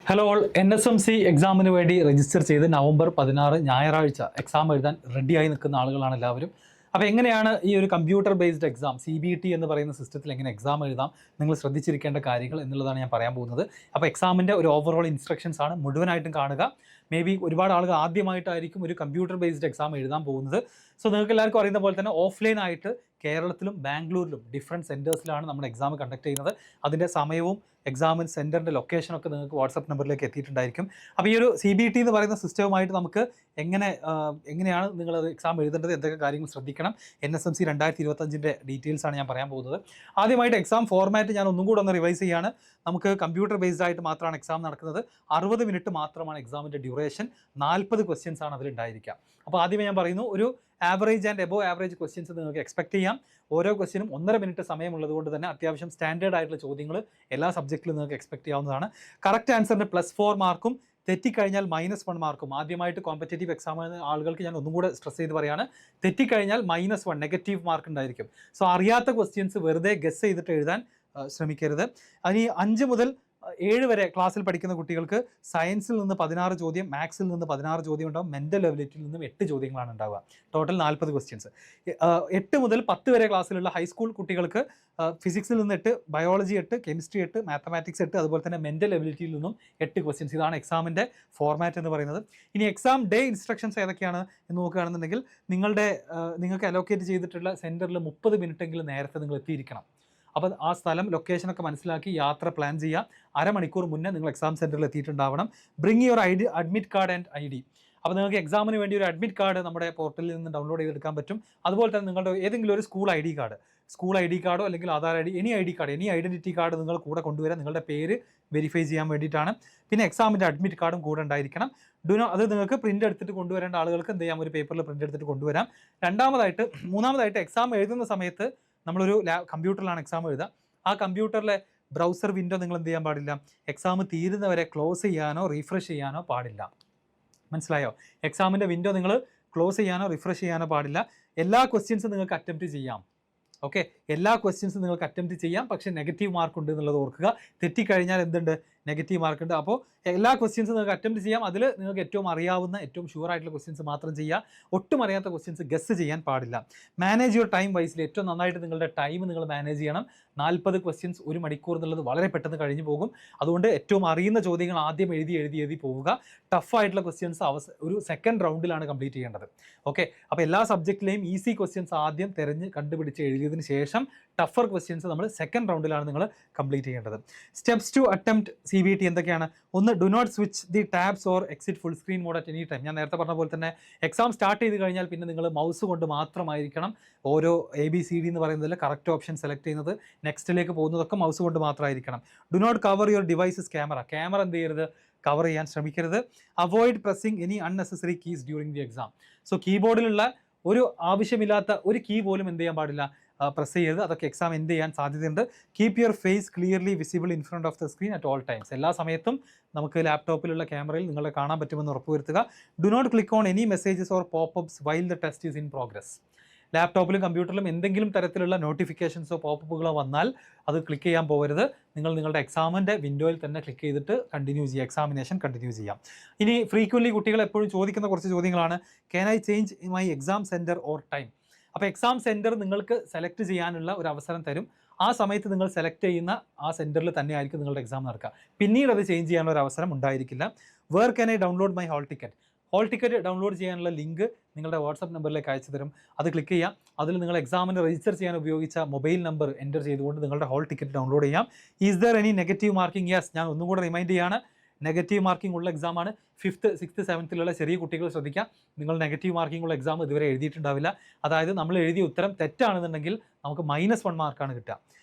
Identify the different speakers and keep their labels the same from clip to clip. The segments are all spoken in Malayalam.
Speaker 1: ഹലോ ഓൾ, NSMC എക്സാമിന് വേണ്ടി രജിസ്റ്റർ ചെയ്ത് നവംബർ 16 ഞായറാഴ്ച എക്സാം എഴുതാൻ റെഡിയായി നിൽക്കുന്ന ആളുകളാണ് എല്ലാവരും. അപ്പോൾ എങ്ങനെയാണ് ഈ ഒരു കമ്പ്യൂട്ടർ ബേസ്ഡ് എക്സാം CBT എന്ന് പറയുന്ന സിസ്റ്റത്തിൽ എങ്ങനെ എക്സാം എഴുതാം, നിങ്ങൾ ശ്രദ്ധിച്ചിരിക്കേണ്ട കാര്യങ്ങൾ എന്നുള്ളതാണ് ഞാൻ പറയാൻ പോകുന്നത്. അപ്പോൾ എക്സാമിൻ്റെ ഒരു ഓവറോൾ ഇൻസ്ട്രക്ഷൻസ് ആണ്, മുഴുവനായിട്ടും കാണുക. മേ ബി ഒരുപാട് ആളുകൾ ആദ്യമായിട്ടായിരിക്കും ഒരു കമ്പ്യൂട്ടർ ബേസ്ഡ് എക്സാം എഴുതാൻ പോകുന്നത്. സോ നിങ്ങൾക്ക് എല്ലാവർക്കും അറിയുന്ന പോലെ തന്നെ ഓഫ്ലൈൻ ആയിട്ട് കേരളത്തിലും ബാംഗ്ലൂരിലും ഡിഫറെൻറ്റ് സെൻറ്റേഴ്സിലാണ് നമ്മൾ എക്സാം കണ്ടക്ട് ചെയ്യുന്നത്. അതിൻ്റെ സമയവും എക്സാമിന് സെൻറ്ററിൻ്റെ ലൊക്കേഷനൊക്കെ നിങ്ങൾക്ക് വാട്സപ്പ് നമ്പറിലേക്ക് എത്തിയിട്ടുണ്ടായിരിക്കും. അപ്പോൾ ഈ ഒരു CBT എന്ന് പറയുന്ന സിസ്റ്റവുമായിട്ട് നമുക്ക് എങ്ങനെയാണ് നിങ്ങളത് എക്സാം എഴുതേണ്ടത്, എന്തൊക്കെ കാര്യങ്ങൾ ശ്രദ്ധിക്കണം, NSMC 2025 ഡീറ്റെയിൽസാണ് ഞാൻ പറയാൻ പോകുന്നത്. ആദ്യമായിട്ട് എക്സാം ഫോർമാറ്റ് ഞാൻ ഒന്നും കൂടെ ഒന്ന് റിവൈസ് ചെയ്യാണ്. നമുക്ക് കമ്പ്യൂട്ടർ ബേസ്ഡ് ആയിട്ട് മാത്രമാണ് എക്സാം നടക്കുന്നത്. 60 മിനിറ്റ് മാത്രമാണ് എക്സാമിൻ്റെ ഡ്യൂറേഷൻ. 40 ക്വസ്റ്റ്യൻസ് ആണ് അതിലുണ്ടായിരിക്കുക. അപ്പോൾ ആദ്യമേ ഞാൻ പറയുന്നു, ഒരു average and above average questions നിങ്ങൾക്ക് എക്സ്പെക്ട് ചെയ്യാം. ഓരോ ക്വസ്റ്റ്യനും 1.5 മിനിറ്റ് സമയമുള്ളത് കൊണ്ട് തന്നെ അത്യാവശ്യം സ്റ്റാൻഡേർഡ് ആയിട്ടുള്ള ചോദ്യങ്ങൾ എല്ലാ സബ്ജക്റ്റിലും നിങ്ങൾക്ക് എക്സ്പെക്ട് ചെയ്യാവുന്നതാണ്. കറക്റ്റ് ആൻസറിന് +4 മാർക്കും, തെറ്റിക്കഴിഞ്ഞാൽ -1 മാർക്കും. ആദ്യമായിട്ട് കോമ്പറ്റേറ്റീവ് എക്സാം ആളുകൾക്ക് ഞാൻ ഒന്നും കൂടെ സ്ട്രെസ് ചെയ്ത് പറയാണ്, തെറ്റിക്കഴിഞ്ഞാൽ -1 നെഗറ്റീവ് മാർക്ക് ഉണ്ടായിരിക്കും. സോ അറിയാത്ത ക്വസ്റ്റ്യൻസ് വെറുതെ ഗസ് ചെയ്തിട്ട് എഴുതാൻ ശ്രമിക്കരുത്. അതിന് 5 മുതൽ 7 വരെ ക്ലാസ്സിൽ പഠിക്കുന്ന കുട്ടികൾക്ക് സയൻസിൽ നിന്ന് 16 ചോദ്യം, മാത്സിൽ നിന്ന് 16 ചോദ്യം ഉണ്ടാവും, മെൻ്റൽ എബിലിറ്റിയിൽ നിന്നും 8 ചോദ്യങ്ങളാണ് ഉണ്ടാവുക. Total 40 questions. 8 മുതൽ 10 വരെ ക്ലാസ്സിലുള്ള ഹൈസ്കൂൾ കുട്ടികൾക്ക് ഫിസിക്സിൽ നിന്ന് 8, ബയോളജി 8, കെമിസ്ട്രി 8, മാത്തമാറ്റിക്സ് 8, അതുപോലെ തന്നെ മെൻ്റൽ എബിലിറ്റിയിൽ നിന്നും 8 ക്വസ്റ്റ്യൻസ്. ഇതാണ് എക്സാമിൻ്റെ ഫോർമാറ്റ് എന്ന് പറയുന്നത്. ഇനി എക്സാം ഡേ ഇൻസ്ട്രക്ഷൻസ് ഏതൊക്കെയാണ് എന്ന് നോക്കുകയാണെന്നുണ്ടെങ്കിൽ, നിങ്ങൾക്ക് അലോക്കേറ്റ് ചെയ്തിട്ടുള്ള സെൻറ്ററിൽ 30 മിനിറ്റെങ്കിലും നേരത്തെ നിങ്ങൾ എത്തിയിരിക്കണം. അപ്പോൾ ആ സ്ഥലം ലൊക്കേഷനൊക്കെ മനസ്സിലാക്കി യാത്ര പ്ലാൻ ചെയ്യുക. അരമണിക്കൂർ മുന്നേ നിങ്ങൾ എക്സാം സെൻറ്ററിൽ എത്തിയിട്ടുണ്ടാവണം. Bring your admit card and ID. അപ്പോൾ നിങ്ങൾക്ക് എക്സാമിന് വേണ്ടി ഒരു അഡ്മിറ്റ് കാർഡ് നമ്മുടെ പോർട്ടലിൽ നിന്ന് ഡൗൺലോഡ് ചെയ്തെടുക്കാൻ പറ്റും. അതുപോലെ തന്നെ നിങ്ങളുടെ ഏതെങ്കിലും ഒരു സ്കൂൾ ID കാർഡോ അല്ലെങ്കിൽ ആധാർ എനി ഐഡൻറ്റിറ്റി കാർഡ് നിങ്ങൾ കൂടെ കൊണ്ടുവരാൻ, നിങ്ങളുടെ പേര് വെരിഫൈ ചെയ്യാൻ വേണ്ടിയിട്ടാണ്. പിന്നെ എക്സാമിൻ്റെ അഡ്മിറ്റ് കാർഡും കൂടെ ഉണ്ടായിരിക്കണം. അത് നിങ്ങൾക്ക് പ്രിൻ്റ് എടുത്തിട്ട് കൊണ്ടുവരേണ്ട ആളുകൾക്ക് എന്ത് ചെയ്യാം, ഒരു പേപ്പറിൽ പ്രിൻ്റ് എടുത്തിട്ട് കൊണ്ടുവരാം. മൂന്നാമതായിട്ട് എക്സാം എഴുതുന്ന സമയത്ത് നമ്മളൊരു കമ്പ്യൂട്ടറിലാണ് എക്സാം എഴുതുക. ആ കമ്പ്യൂട്ടറിലെ ബ്രൗസർ വിൻഡോ നിങ്ങൾ എന്ത് ചെയ്യാൻ പാടില്ല, എക്സാം തീരുന്നവരെ ക്ലോസ് ചെയ്യാനോ റീഫ്രഷ് ചെയ്യാനോ പാടില്ല. മനസ്സിലായോ? എക്സാമിൻ്റെ വിൻഡോ നിങ്ങൾ ക്ലോസ് ചെയ്യാനോ റിഫ്രഷ് ചെയ്യാനോ പാടില്ല. എല്ലാ ക്വസ്റ്റ്യൻസും നിങ്ങൾക്ക് അറ്റംപ്റ്റ് ചെയ്യാം. ഓക്കെ, എല്ലാ ക്വസ്റ്റ്യൻസും നിങ്ങൾക്ക് അറ്റംപ്റ്റ് ചെയ്യാം, പക്ഷേ നെഗറ്റീവ് മാർക്ക് ഉണ്ട് എന്നുള്ളത് ഓർക്കുക. തെറ്റിക്കഴിഞ്ഞാൽ എന്തുണ്ട്, നെഗറ്റീവ് മാർക്ക് ഉണ്ട്. അപ്പോൾ എല്ലാ ക്വസ്റ്റ്യൻസും നിങ്ങൾക്ക് അറ്റംപ്റ്റ് ചെയ്യാം. അതിൽ നിങ്ങൾക്ക് ഏറ്റവും അറിയാവുന്ന, ഏറ്റവും ഷുവർ ആയിട്ടുള്ള ക്വസ്റ്റ്യൻസ് മാത്രം ചെയ്യുക. ഒട്ടും അറിയാത്ത ക്വസ്റ്റ്യൻസ് ഗസ് ചെയ്യാൻ പാടില്ല. മാനേജ് യുവർ ടൈം വൈസിൽ ഏറ്റവും നന്നായിട്ട് നിങ്ങളുടെ ടൈം നിങ്ങൾ മാനേജ് ചെയ്യണം. 40 ക്വസ്റ്റ്യൻസ് 1 മണിക്കൂർ എന്നുള്ളത് വളരെ പെട്ടെന്ന് കഴിഞ്ഞു പോകും. അതുകൊണ്ട് ഏറ്റവും അറിയുന്ന ചോദ്യങ്ങൾ ആദ്യം എഴുതി പോവുക. ടഫായിട്ടുള്ള ക്വസ്റ്റ്യൻസ് ഒരു സെക്കൻഡ് റൗണ്ടിലാണ് കംപ്ലീറ്റ് ചെയ്യേണ്ടത്. ഓക്കെ, അപ്പോൾ എല്ലാ സബ്ജക്റ്റിലെയും ഈസി ക്വസ്റ്റ്യൻസ് ആദ്യം കണ്ടുപിടിച്ച് എഴുതിയതിന് ശേഷം ടഫർ ക്വസ്റ്റ്യൻസ് നമ്മൾ സെക്കൻഡ് റൗണ്ടിലാണ് നിങ്ങൾ കംപ്ലീറ്റ് ചെയ്യേണ്ടത്. സ്റ്റെപ്സ് ടു അറ്റംപ്റ്റ് CBT എന്തൊക്കെയാണ്? ഒന്ന്, do not switch the tabs or exit full screen mode at any time. ഞാൻ നേരത്തെ പറഞ്ഞ പോലെ തന്നെ എക്സാം സ്റ്റാർട്ട് ചെയ്ത് കഴിഞ്ഞാൽ പിന്നെ നിങ്ങൾ മൗസ് കൊണ്ട് മാത്രമായിരിക്കണം ഓരോ ABCD എന്ന് പറയുന്നതിൽ കറക്റ്റ് ഓപ്ഷൻ സെലക്ട് ചെയ്യുന്നത്, നെക്സ്റ്റിലേക്ക് പോകുന്നതൊക്കെ മൗസ് കൊണ്ട് മാത്രമായിരിക്കണം. Do not cover your devices camera എന്ത് ചെയ്യരുത്, കവർ ചെയ്യാൻ ശ്രമിക്കരുത്. Avoid pressing any unnecessary keys during the exam. So കീബോർഡിലുള്ള ഒരു ആവശ്യമില്ലാത്ത ഒരു കീ പോലും എന്ത് ചെയ്യാൻ പാടില്ല, പ്രസ് ചെയ്യരുത്. അതൊക്കെ എക്സാം എന്ത് ചെയ്യാൻ സാധ്യതയുണ്ട്. Keep your face clearly visible in front of the screen at all times. എല്ലാ സമയത്തും നമുക്ക് ലാപ്ടോപ്പിലുള്ള ക്യാമറയിൽ നിങ്ങളെ കാണാൻ പറ്റുമെന്ന് ഉറപ്പുവരുത്തുക. Do not click on any messages or popups while the test is in progress. ലാപ്ടോപ്പിലും കമ്പ്യൂട്ടറിലും എന്തെങ്കിലും തരത്തിലുള്ള നോട്ടിഫിക്കേഷൻസോ പോപ്പപ്പുകളോ വന്നാൽ അത് ക്ലിക്ക് ചെയ്യാൻ പോകരുത്. നിങ്ങളുടെ എക്സാമിൻ്റെ വിൻഡോയിൽ തന്നെ ക്ലിക്ക് ചെയ്തിട്ട് എക്സാമിനേഷൻ കണ്ടിന്യൂ ചെയ്യാം. ഇനി ഫ്രീക്വൻലി കുട്ടികൾ എപ്പോഴും ചോദിക്കുന്ന കുറച്ച് ചോദ്യങ്ങളാണ്. Can I change my exam centre or time? അപ്പോൾ എക്സാം സെൻറ്റർ നിങ്ങൾക്ക് സെലക്ട് ചെയ്യാനുള്ള ഒരു അവസരം തരും. ആ സമയത്ത് നിങ്ങൾ സെലക്ട് ചെയ്യുന്ന ആ സെൻറ്ററിൽ തന്നെ ആയിരിക്കും നിങ്ങളുടെ എക്സാം നടക്കുക. പിന്നീട് അത് ചേഞ്ച് ചെയ്യാനുള്ള ഒരു അവസരം ഉണ്ടായിരിക്കില്ല. Where can I download my hall ticket download ചെയ്യാനുള്ള ലിങ്ക് നിങ്ങളുടെ വാട്സപ്പ് നമ്പറിലേക്ക് അയച്ചു തരും. അത് ക്ലിക്ക് ചെയ്യാം. അതിൽ നിങ്ങൾ എക്സാമിന് രജിസ്റ്റർ ചെയ്യാൻ ഉപയോഗിച്ച മൊബൈൽ നമ്പർ എൻ്റർ ചെയ്തുകൊണ്ട് നിങ്ങളുടെ ഹോൾ ടിക്കറ്റ് ഡൗൺലോഡ് ചെയ്യാം. Is there any negative marking? Yes. ഞാൻ ഒന്നും കൂടെ റിമൈൻഡ് ചെയ്യാണ്, നെഗറ്റീവ് മാർക്കിംഗ് ഉള്ള എക്സാമാണ്. 5th, 6th, 7th ചെറിയ കുട്ടികൾ ശ്രദ്ധിക്കുക. നിങ്ങൾ നെഗറ്റീവ് മാർക്കിംഗ് ഉള്ള എക്സാം ഇതുവരെ എഴുതിയിട്ടുണ്ടാവില്ല. അതായത് നമ്മൾ എഴുതിയ ഉത്തരം തെറ്റാണെന്നുണ്ടെങ്കിൽ നമുക്ക് -1 മാർക്കാണ് കിട്ടുക.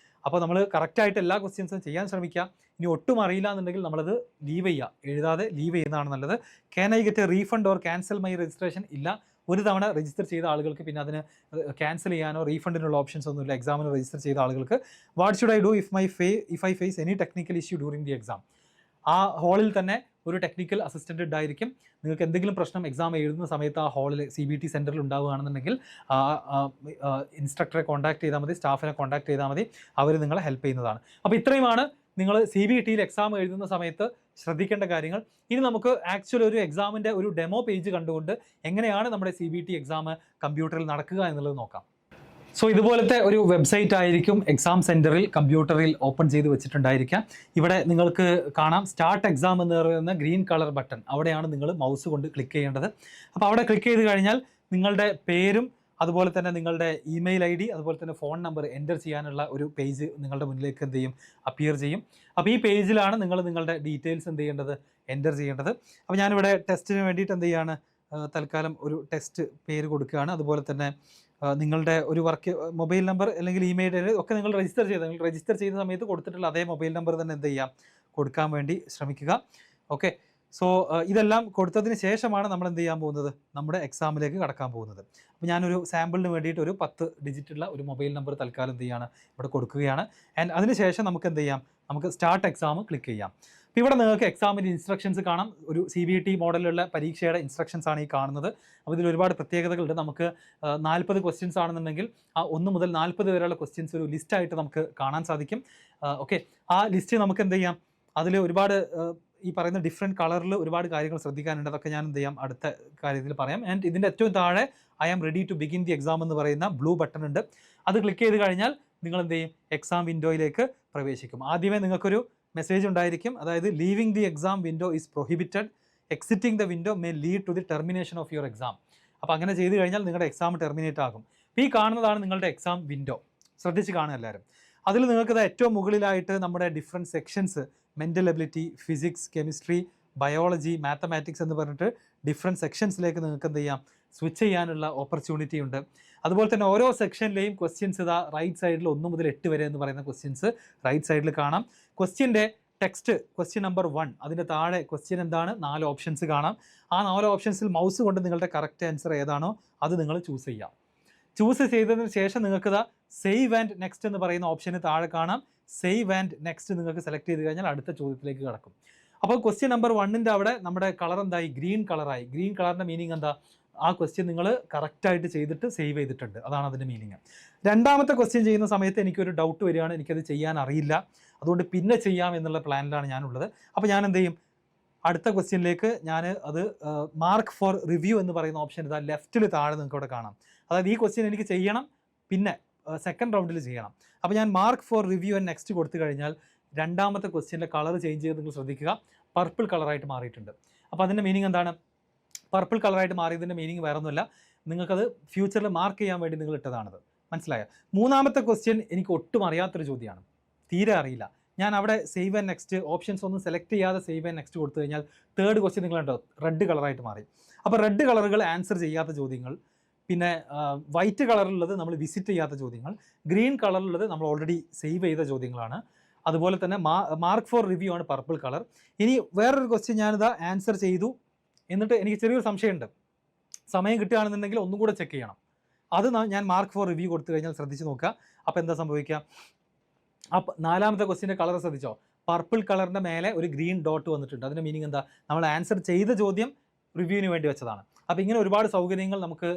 Speaker 1: അപ്പോൾ നമ്മൾ കറക്റ്റായിട്ട് എല്ലാ ക്വസ്റ്റ്യൻസും ചെയ്യാൻ ശ്രമിക്കുക. ഇനി ഒട്ടും അറിയില്ല എന്നുണ്ടെങ്കിൽ നമ്മളത് എഴുതാതെ ലീവ് ചെയ്യുന്നതാണ് നല്ലത്. Can I get A refund or cancel my registration? ഇല്ല. ഒരു തവണ രജിസ്റ്റർ ചെയ്ത ആളുകൾക്ക് പിന്നെ അതിന് ക്യാൻസൽ ചെയ്യാനോ റീഫണ്ടിനുള്ള ഓപ്ഷൻസ് ഒന്നുമില്ല എക്സാമിന് രജിസ്റ്റർ ചെയ്ത ആളുകൾക്ക്. What should I do if I face any technical issue during the exam? ആ ഹാളിൽ തന്നെ ഒരു ടെക്നിക്കൽ അസിസ്റ്റൻ്റ് ഉണ്ടായിരിക്കും. നിങ്ങൾക്ക് എന്തെങ്കിലും പ്രശ്നം എക്സാം എഴുതുന്ന സമയത്ത് ആ ഹാളിൽ CBT സെൻറ്ററിൽ ഉണ്ടാവുകയാണെന്നുണ്ടെങ്കിൽ ഇൻസ്ട്രക്ടറെ കോൺടാക്ട് ചെയ്താൽ മതി, സ്റ്റാഫിനെ കോൺടാക്ട് ചെയ്താൽ മതി. അവർ നിങ്ങളെ ഹെൽപ്പ് ചെയ്യുന്നതാണ്. അപ്പോൾ ഇത്രയുമാണ് നിങ്ങൾ CBTയിൽ എക്സാം എഴുതുന്ന സമയത്ത് ശ്രദ്ധിക്കേണ്ട കാര്യങ്ങൾ. ഇനി നമുക്ക് ആക്ച്വൽ ഒരു എക്സാമിൻ്റെ ഒരു ഡെമോ പേജ് കണ്ടുകൊണ്ട് എങ്ങനെയാണ് നമ്മുടെ CBT എക്സാം കമ്പ്യൂട്ടറിൽ നടക്കുക എന്നുള്ളത് നോക്കാം. സോ ഇതുപോലത്തെ ഒരു വെബ്സൈറ്റ് ആയിരിക്കും എക്സാം സെൻറ്ററിൽ കമ്പ്യൂട്ടറിൽ ഓപ്പൺ ചെയ്ത് വെച്ചിട്ടുണ്ടായിരിക്കാം. ഇവിടെ നിങ്ങൾക്ക് കാണാം സ്റ്റാർട്ട് എക്സാം എന്ന് പറയുന്ന ഗ്രീൻ കളർ ബട്ടൺ, അവിടെയാണ് നിങ്ങൾ മൗസ് കൊണ്ട് ക്ലിക്ക് ചെയ്യേണ്ടത്. അപ്പോൾ അവിടെ ക്ലിക്ക് ചെയ്ത് കഴിഞ്ഞാൽ നിങ്ങളുടെ പേരും അതുപോലെ തന്നെ നിങ്ങളുടെ ഇമെയിൽ ID അതുപോലെ തന്നെ ഫോൺ നമ്പർ എൻ്റർ ചെയ്യാനുള്ള ഒരു പേജ് നിങ്ങളുടെ മുന്നിലേക്ക് എന്ത് ചെയ്യും, അപ്പിയർ ചെയ്യും. അപ്പോൾ ഈ പേജിലാണ് നിങ്ങൾ നിങ്ങളുടെ ഡീറ്റെയിൽസ് എന്ത് ചെയ്യേണ്ടത്, എൻ്റർ ചെയ്യേണ്ടത്. അപ്പോൾ ഞാനിവിടെ ടെസ്റ്റിന് വേണ്ടിയിട്ട് എന്ത് ചെയ്യാണ്, തൽക്കാലം ഒരു ടെസ്റ്റ് പേര് കൊടുക്കുകയാണ്. അതുപോലെ തന്നെ നിങ്ങളുടെ ഒരു മൊബൈൽ നമ്പർ അല്ലെങ്കിൽ ഇമെയിൽ ഒക്കെ നിങ്ങൾ രജിസ്റ്റർ ചെയ്ത സമയത്ത് കൊടുത്തിട്ടുള്ള അതേ മൊബൈൽ നമ്പർ തന്നെ എന്ത് ചെയ്യാം, കൊടുക്കാൻ വേണ്ടി ശ്രമിക്കുക. ഓക്കെ, സോ ഇതെല്ലാം കൊടുത്തതിന് ശേഷമാണ് നമ്മൾ എന്ത് ചെയ്യാൻ പോകുന്നത്, നമ്മുടെ എക്സാമിലേക്ക് കടക്കാൻ പോകുന്നത്. അപ്പോൾ ഞാനൊരു സാമ്പിളിന് വേണ്ടിയിട്ട് ഒരു 10 ഡിജിറ്റുള്ള ഒരു മൊബൈൽ നമ്പർ തൽക്കാലം എന്ത് ചെയ്യാണ്, ഇവിടെ കൊടുക്കുകയാണ്. ആൻഡ് അതിനുശേഷം നമുക്ക് എന്ത് ചെയ്യാം, നമുക്ക് സ്റ്റാർട്ട് എക്സാം ക്ലിക്ക് ചെയ്യാം. അപ്പോൾ ഇവിടെ നിങ്ങൾക്ക് എക്സാമിൻ്റെ ഇൻസ്ട്രക്ഷൻസ് കാണാം. ഒരു CBT മോഡലിലുള്ള പരീക്ഷയുടെ ഇൻസ്ട്രക്ഷൻസ് ആണ് ഈ കാണുന്നത്. അപ്പോൾ ഇതിൽ ഒരുപാട് പ്രത്യേകതകളുണ്ട്. നമുക്ക് 40 ക്വസ്റ്റ്യൻസ് ആണെന്നുണ്ടെങ്കിൽ ആ 1 മുതൽ 40 വരെയുള്ള ക്വസ്റ്റ്യൻസ് ഒരു ലിസ്റ്റായിട്ട് നമുക്ക് കാണാൻ സാധിക്കും. ഓക്കെ, ആ ലിസ്റ്റ് നമുക്ക് എന്ത് ചെയ്യാം, അതിൽ ഒരുപാട് ഈ പറയുന്ന ഡിഫറെൻറ്റ് കളറിൽ ഒരുപാട് കാര്യങ്ങൾ ശ്രദ്ധിക്കാനുണ്ട്. അതൊക്കെ ഞാൻ എന്ത് ചെയ്യാം, അടുത്ത കാര്യത്തിൽ പറയാം. ആൻഡ് ഇതിൻ്റെ ഏറ്റവും താഴെ I am ready to begin the exam എന്ന് പറയുന്ന ബ്ലൂ ബട്ടൺ ഉണ്ട്. അത് ക്ലിക്ക് ചെയ്ത് കഴിഞ്ഞാൽ നിങ്ങൾ എന്ത് ചെയ്യും, എക്സാം വിൻഡോയിലേക്ക് പ്രവേശിക്കും. ആദ്യമേ നിങ്ങൾക്കൊരു മെസ്സേജ് ഉണ്ടായിരിക്കും, അതായത് leaving the exam window is prohibited, exiting the window may lead to the termination of your exam. അപ്പോൾ അങ്ങനെ ചെയ്ത് കഴിഞ്ഞാൽ നിങ്ങളുടെ എക്സാം ടെർമിനേറ്റ് ആകും. അപ്പോൾ ഈ കാണുന്നതാണ് നിങ്ങളുടെ എക്സാം വിൻഡോ. ശ്രദ്ധിച്ച് കാണുക എല്ലാവരും. അതിൽ നിങ്ങൾക്കത് ഏറ്റവും മുകളിലായിട്ട് നമ്മുടെ different sections, mental ability, physics, chemistry, biology, mathematics എന്ന് പറഞ്ഞിട്ട് ഡിഫറെൻറ്റ് സെക്ഷൻസിലേക്ക് നിങ്ങൾക്ക് എന്ത് ചെയ്യാം, സ്വിച്ച് ചെയ്യാനുള്ള ഓപ്പർച്യൂണിറ്റി ഉണ്ട്. അതുപോലെ തന്നെ ഓരോ സെക്ഷനിലെയും ക്വസ്റ്റ്യൻസ് ഇതാ റൈറ്റ് സൈഡിൽ 1 മുതൽ 8 വരെ എന്ന് പറയുന്ന ക്വസ്റ്റ്യൻസ് റൈറ്റ് സൈഡിൽ കാണാം. ക്വസ്റ്റ്യൻ്റെ ടെക്സ്റ്റ്, ക്വസ്റ്റ്യൻ നമ്പർ 1, അതിൻ്റെ താഴെ ക്വസ്റ്റ്യൻ എന്താണ്, 4 ഓപ്ഷൻസ് കാണാം. ആ 4 ഓപ്ഷൻസിൽ മൗസ് കൊണ്ട് നിങ്ങളുടെ കറക്റ്റ് ആൻസർ ഏതാണോ അത് നിങ്ങൾ ചൂസ് ചെയ്യാം. ചൂസ് ചെയ്തതിന് ശേഷം നിങ്ങൾക്ക് ഇതാ സേവ് ആൻഡ് നെക്സ്റ്റ് എന്ന് പറയുന്ന ഓപ്ഷന് താഴെ കാണാം. സേവ് ആൻഡ് നെക്സ്റ്റ് നിങ്ങൾക്ക് സെലക്ട് ചെയ്ത് കഴിഞ്ഞാൽ അടുത്ത ചോദ്യത്തിലേക്ക് കടക്കും. അപ്പോൾ ക്വസ്റ്റ്യൻ നമ്പർ 1ൻ്റെ അവിടെ നമ്മുടെ കളർ എന്തായി, ഗ്രീൻ കളറായി. ഗ്രീൻ കളറിൻ്റെ മീനിങ് എന്താ, ആ ക്വസ്റ്റ്യൻ നിങ്ങൾ കറക്റ്റായിട്ട് ചെയ്തിട്ട് സേവ് ചെയ്തിട്ടുണ്ട്, അതാണ് അതിൻ്റെ മീനിങ്. രണ്ടാമത്തെ ക്വസ്റ്റ്യൻ ചെയ്യുന്ന സമയത്ത് എനിക്കൊരു ഡൗട്ട് വരികയാണ്, എനിക്കത് ചെയ്യാൻ അറിയില്ല, അതുകൊണ്ട് പിന്നെ ചെയ്യാം എന്നുള്ള പ്ലാനിലാണ് ഞാനുള്ളത്. അപ്പോൾ ഞാൻ എന്ത് ചെയ്യും, അടുത്ത ക്വസ്റ്റ്യനിലേക്ക് ഞാൻ അത് മാർക്ക് ഫോർ റിവ്യൂ എന്ന് പറയുന്ന ഓപ്ഷൻ ഇതാ ലെഫ്റ്റിൽ താഴെ നിങ്ങൾക്ക് ഇവിടെ കാണാം. അതായത് ഈ ക്വസ്റ്റ്യൻ എനിക്ക് ചെയ്യണം, പിന്നെ സെക്കൻഡ് റൗണ്ടിൽ ചെയ്യണം. അപ്പോൾ ഞാൻ mark four review and next കൊടുത്തു കഴിഞ്ഞാൽ രണ്ടാമത്തെ ക്വസ്റ്റ്യൻ്റെ കളർ ചേഞ്ച് ചെയ്ത് നിങ്ങൾ ശ്രദ്ധിക്കുക, പർപ്പിൾ കളറായിട്ട് മാറിയിട്ടുണ്ട്. അപ്പോൾ അതിൻ്റെ മീനിങ് എന്താണ്, പർപ്പിൾ കളറായിട്ട് മാറിയതിൻ്റെ മീനിങ് വേറെ ഒന്നുമില്ല, നിങ്ങൾക്കത് ഫ്യൂച്ചറിൽ മാർക്ക് ചെയ്യാൻ വേണ്ടി നിങ്ങൾ ഇട്ടതാണത്. മനസ്സിലായോ? മൂന്നാമത്തെ ക്വസ്റ്റ്യൻ എനിക്ക് ഒട്ടും അറിയാത്തൊരു ചോദ്യമാണ്, തീരെ അറിയില്ല. ഞാൻ അവിടെ സേവ് ആൻഡ് നെക്സ്റ്റ് ഓപ്ഷൻസ് ഒന്നും സെലക്ട് ചെയ്യാതെ സേവ് ആൻഡ് നെക്സ്റ്റ് കൊടുത്തു കഴിഞ്ഞാൽ തേർഡ് ക്വസ്റ്റ്യൻ നിങ്ങളുണ്ടോ റെഡ് കളറായിട്ട് മാറി. അപ്പോൾ റെഡ് കളറുകൾ ആൻസർ ചെയ്യാത്ത ചോദ്യങ്ങൾ, പിന്നെ വൈറ്റ് കളറിലുള്ളത് നമ്മൾ വിസിറ്റ് ചെയ്യാത്ത ചോദ്യങ്ങൾ, ഗ്രീൻ കളറിലുള്ളത് നമ്മൾ ഓൾറെഡി സേവ് ചെയ്ത ചോദ്യങ്ങളാണ്. അതുപോലെ തന്നെ മാർക്ക് ഫോർ റിവ്യൂ ആണ് പർപ്പിൾ കളർ. ഇനി വേറൊരു ക്വസ്റ്റ്യൻ ഞാനിതാ ആൻസർ ചെയ്തു, എന്നിട്ട് എനിക്ക് ചെറിയൊരു സംശയമുണ്ട്, സമയം കിട്ടുകയാണെന്നുണ്ടെങ്കിൽ ഒന്നും കൂടെ ചെക്ക് ചെയ്യണം. അത് ഞാൻ മാർക്ക് ഫോർ റിവ്യൂ കൊടുത്തു കഴിഞ്ഞാൽ ശ്രദ്ധിച്ച് നോക്കുക. അപ്പോൾ എന്താ സംഭവിക്കുക, അപ്പോൾ നാലാമത്തെ ക്വസ്റ്റ്യൻ്റെ കളർ ശ്രദ്ധിച്ചോ, പർപ്പിൾ കളറിൻ്റെ മേലെ ഒരു ഗ്രീൻ ഡോട്ട് വന്നിട്ടുണ്ട്. അതിൻ്റെ മീനിങ് എന്താ, നമ്മൾ ആൻസർ ചെയ്ത ചോദ്യം റിവ്യൂവിന് വേണ്ടി വെച്ചതാണ്. അപ്പോൾ ഇങ്ങനെ ഒരുപാട് സൗകര്യങ്ങൾ നമുക്ക്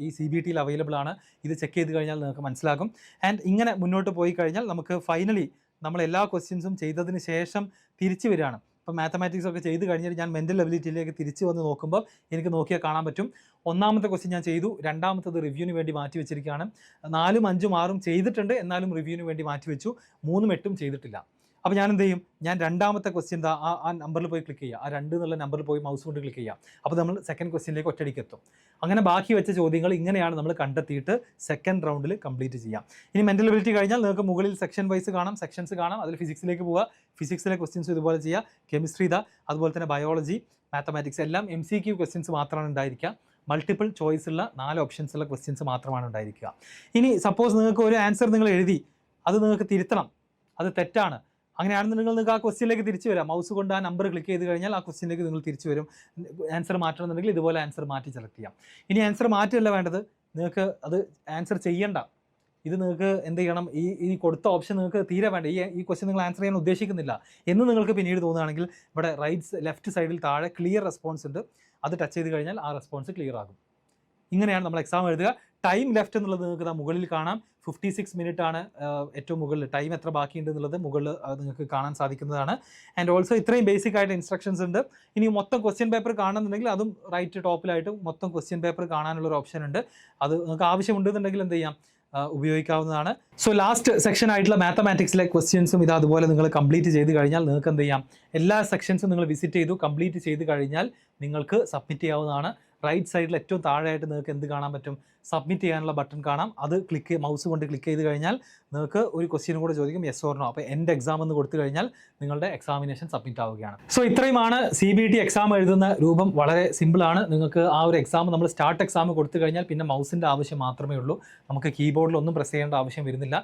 Speaker 1: ഈ CBTയിൽ അവൈലബിൾ ആണ്. ഇത് ചെക്ക് ചെയ്ത് കഴിഞ്ഞാൽ നിങ്ങൾക്ക് മനസ്സിലാകും. ആൻഡ് ഇങ്ങനെ മുന്നോട്ട് പോയി കഴിഞ്ഞാൽ നമുക്ക് ഫൈനലി നമ്മൾ എല്ലാ ക്വസ്റ്റ്യൻസും ചെയ്തതിന് ശേഷം തിരിച്ചു വരികയാണ്. ഇപ്പോൾ മാത്തമാറ്റിക്സ് ഒക്കെ ചെയ്ത് കഴിഞ്ഞാൽ ഞാൻ മെൻ്റൽ എബിലിറ്റിയിലേക്ക് തിരിച്ച് വന്ന് നോക്കുമ്പോൾ എനിക്ക് നോക്കിയാൽ കാണാൻ പറ്റും, ഒന്നാമത്തെ ക്വസ്റ്റ്യൻ ഞാൻ ചെയ്തു, രണ്ടാമത്തത് റിവ്യൂവിന് വേണ്ടി മാറ്റി വെച്ചിരിക്കുകയാണ്. 4ഉം 5ഉം 6ഉം ചെയ്തിട്ടുണ്ട്, എന്നാലും റിവ്യൂവിന് വേണ്ടി മാറ്റി വെച്ചു. 3ഉം 8ഉം ചെയ്തിട്ടില്ല. അപ്പോൾ ഞാൻ എന്ത് ചെയ്യും, ഞാൻ രണ്ടാമത്തെ ക്വസ്റ്റ്യൻ ആ നമ്പറിൽ പോയി ക്ലിക്ക് ചെയ്യുക, ആ 2 എന്നുള്ള നമ്പറിൽ പോയി മൗസ് കൊണ്ട് ക്ലിക്ക് ചെയ്യാം. അപ്പോൾ നമ്മൾ സെക്കൻഡ് ക്വസ്റ്റ്യനിലേക്ക് ഒറ്റയടിക്ക് എത്തും. അങ്ങനെ ബാക്കി വെച്ച ചോദ്യങ്ങൾ ഇങ്ങനെയാണ് നമ്മൾ കണ്ടെത്തിയിട്ട് സെക്കൻഡ് റൗണ്ടിൽ കംപ്ലീറ്റ് ചെയ്യാം. ഇനി മെൻ്റൽ എബിലിറ്റി കഴിഞ്ഞാൽ നിങ്ങൾക്ക് മുകളിൽ സെക്ഷൻ വൈസ് കാണാം, സെക്ഷൻസ് കാണാം. അതിൽ ഫിസിക്സിലേക്ക് പോവുക, ഫിസിക്സിലെ ക്വസ്റ്റ്യൻസ് ഇതുപോലെ ചെയ്യുക, കെമിസ്ട്രി ഇതാ, അതുപോലെ തന്നെ ബയോളജി, മാത്തമാറ്റിക്സ് എല്ലാം MCQ ക്വസ്റ്റ്യൻസ് മാത്രമാണ് ഉണ്ടായിരിക്കുക. മൾട്ടിപ്പിൾ ചോയ്സ് ഉള്ള 4 ഓപ്ഷൻസ് ഉള്ള ക്വസ്റ്റ്യൻസ് മാത്രമാണ് ഉണ്ടായിരിക്കുക. ഇനി സപ്പോസ് നിങ്ങൾക്ക് ഒരു ആൻസർ നിങ്ങൾ എഴുതി, അത് നിങ്ങൾക്ക് തിരുത്തണം, അത് തെറ്റാണ്, അങ്ങനെയാണെന്നുണ്ടെങ്കിൽ നിങ്ങൾക്ക് ആ ക്വസ്റ്റ്യനിലേക്ക് തിരിച്ചു വരാം. മൗസ് കൊണ്ട് ആ നമ്പർ ക്ലിക്ക് ചെയ്ത് കഴിഞ്ഞാൽ ആ ക്വസ്റ്റ്യനിലേക്ക് നിങ്ങൾ തിരിച്ചു വരും. ആൻസർ മാറ്റണമെന്നുണ്ടെങ്കിൽ ഇതുപോലെ ആൻസർ മാറ്റി സെലക്ട് ചെയ്യാം. ഇനി ആൻസർ മാറ്റിയല്ല വേണ്ടത്, നിങ്ങൾക്ക് അത് ആൻസർ ചെയ്യണ്ട, ഇത് നിങ്ങൾക്ക് എന്ത് ചെയ്യണം, ഈ കൊടുത്ത ഓപ്ഷൻ നിങ്ങൾക്ക് തീരെ വേണ്ട, ഈ ക്വസ്റ്റ്യൻ നിങ്ങൾ ആൻസർ ചെയ്യാൻ ഉദ്ദേശിക്കുന്നില്ല എന്ന് നിങ്ങൾക്ക് പിന്നീട് തോന്നുകയാണെങ്കിൽ ഇവിടെ ലെഫ്റ്റ് സൈഡിൽ താഴെ ക്ലിയർ റെസ്പോൺസ് ഉണ്ട്, അത് ടച്ച് ചെയ്ത് കഴിഞ്ഞാൽ ആ റെസ്പോൺസ് ക്ലിയർ ആകും. ഇങ്ങനെയാണ് നമ്മൾ എക്സാം എഴുതുക. ടൈം ലെഫ്റ്റ് എന്നുള്ളത് നിങ്ങൾക്ക് മുകളിൽ കാണാം. 56 മിനിറ്റ് ആണ് ഏറ്റവും മുകളിൽ. ടൈം എത്ര ബാക്കിയുണ്ട് എന്നുള്ളത് മുകളിൽ നിങ്ങൾക്ക് കാണാൻ സാധിക്കുന്നതാണ്. ആൻഡ് ഓൾസോ ഇത്രയും ബേസിക് ആയിട്ട് ഇൻസ്ട്രക്ഷൻസ് ഉണ്ട്. ഇനി മൊത്തം ക്വസ്റ്റ്യൻ പേപ്പർ കാണുന്നുണ്ടെങ്കിൽ അതും റൈറ്റ് ടോപ്പിലായിട്ട് മൊത്തം ക്വസ്റ്റ്യൻ പേപ്പർ കാണാനുള്ളൊരു ഓപ്ഷൻ ഉണ്ട്. അത് നിങ്ങൾക്ക് ആവശ്യമുണ്ടെന്നുണ്ടെങ്കിൽ എന്ത് ചെയ്യാം, ഉപയോഗിക്കാവുന്നതാണ്. സോ ലാസ്റ്റ് സെക്ഷൻ ആയിട്ടുള്ള മാത്തമാറ്റിക്സിലെ ക്വസ്റ്റ്യൻസും ഇത് അതുപോലെ നിങ്ങൾ കംപ്ലീറ്റ് ചെയ്ത് കഴിഞ്ഞാൽ നിങ്ങൾക്ക് എന്ത് ചെയ്യാം, എല്ലാ സെക്ഷൻസും നിങ്ങൾ വിസിറ്റ് ചെയ്തു കംപ്ലീറ്റ് ചെയ്ത് കഴിഞ്ഞാൽ നിങ്ങൾക്ക് സബ്മിറ്റ് ചെയ്യാവുന്നതാണ്. റൈറ്റ് സൈഡിൽ ഏറ്റവും താഴെയായിട്ട് നിങ്ങൾക്ക് എന്ത് കാണാൻ പറ്റും, സബ്മിറ്റ് ചെയ്യാനുള്ള ബട്ടൺ കാണാം. അത് മൗസ് കൊണ്ട് ക്ലിക്ക് ചെയ്ത് കഴിഞ്ഞാൽ നിങ്ങൾക്ക് ഒരു ക്വസ്റ്റ്യനും കൂടെ ചോദിക്കും, യെസ് ഓർ നോ. അപ്പോൾ എൻ്റെ എക്സാം എന്ന് കൊടുത്തു കഴിഞ്ഞാൽ നിങ്ങളുടെ എക്സാമിനേഷൻ സബ്മിറ്റ് ആവുകയാണ്. സോ ഇത്രയുമാണ് CBT എക്സാം എഴുതുന്ന രൂപം. വളരെ സിമ്പിളാണ്. നിങ്ങൾക്ക് ആ ഒരു എക്സാം നമ്മൾ സ്റ്റാർട്ട് എക്സാം കൊടുത്തു കഴിഞ്ഞാൽ പിന്നെ മൗസിൻ്റെ ആവശ്യം മാത്രമേ ഉള്ളൂ. നമുക്ക് കീബോർഡിലൊന്നും പ്രസ് ചെയ്യേണ്ട ആവശ്യം വരുന്നില്ല.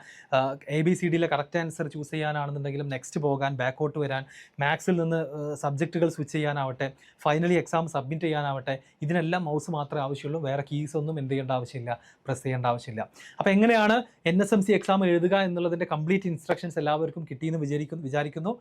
Speaker 1: ABCDയിലെ കറക്റ്റ് ആൻസർ ചൂസ് ചെയ്യാനാണെന്നുണ്ടെങ്കിലും നെക്സ്റ്റ് പോകാൻ, ബാക്കോട്ട് വരാൻ, മാത്സിൽ നിന്ന് സബ്ജക്റ്റുകൾ സ്വിച്ച് ചെയ്യാനാവട്ടെ, ഫൈനലി എക്സാം സബ്മിറ്റ് ചെയ്യാനാവട്ടെ, ഇതിനെല്ലാം മൗസ് മാത്രമേ ആവശ്യമുള്ളൂ. വേറെ കീസ് ഒന്നും എന്ത് ചെയ്യേണ്ട ആവശ്യമില്ല, പ്രസ് ചെയ്യേണ്ട ആവശ്യമില്ല. അപ്പോൾ എങ്ങനെയാണ് NSMC എക്സാം എഴുതുക എന്നുള്ളതിൻ്റെ കംപ്ലീറ്റ് ഇൻസ്ട്രക്ഷൻസ് എല്ലാവർക്കും കിട്ടിയെന്ന് വിചാരിക്കുന്നു.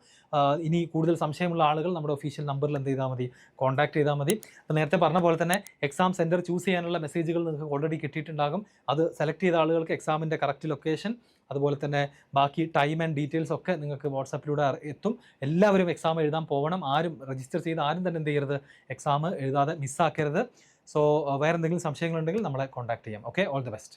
Speaker 1: ഇനി കൂടുതൽ സംശയമുള്ള ആളുകൾ നമ്മുടെ ഒഫീഷ്യൽ നമ്പറിൽ എന്ത് ചെയ്താൽ മതി, കോൺടാക്ട് ചെയ്താൽ മതി. നേരത്തെ പറഞ്ഞ പോലെ തന്നെ എക്സാം സെൻറ്റർ ചൂസ് ചെയ്യാനുള്ള മെസ്സേജുകൾ നിങ്ങൾക്ക് ഓൾറെഡി കിട്ടിയിട്ടുണ്ടാകും. അത് സെലക്ട് ചെയ്ത ആളുകൾക്ക് എക്സാമിൻ്റെ കറക്റ്റ് ലൊക്കേഷൻ, അതുപോലെ തന്നെ ബാക്കി ടൈം ആൻഡ് ഡീറ്റെയിൽസ് ഒക്കെ നിങ്ങൾക്ക് വാട്സാപ്പിലൂടെ എത്തും. എല്ലാവരും എക്സാം എഴുതാൻ പോകണം. ആരും രജിസ്റ്റർ ചെയ്ത് ആരും തന്നെ എന്ത് ചെയ്യരുത്, എക്സാം എഴുതാതെ മിസ്സാക്കരുത്. സോ വേറെ എന്തെങ്കിലും സംശയങ്ങളുണ്ടെങ്കിൽ നമ്മളെ കോൺടാക്ട് ചെയ്യാം. Okay, all the best.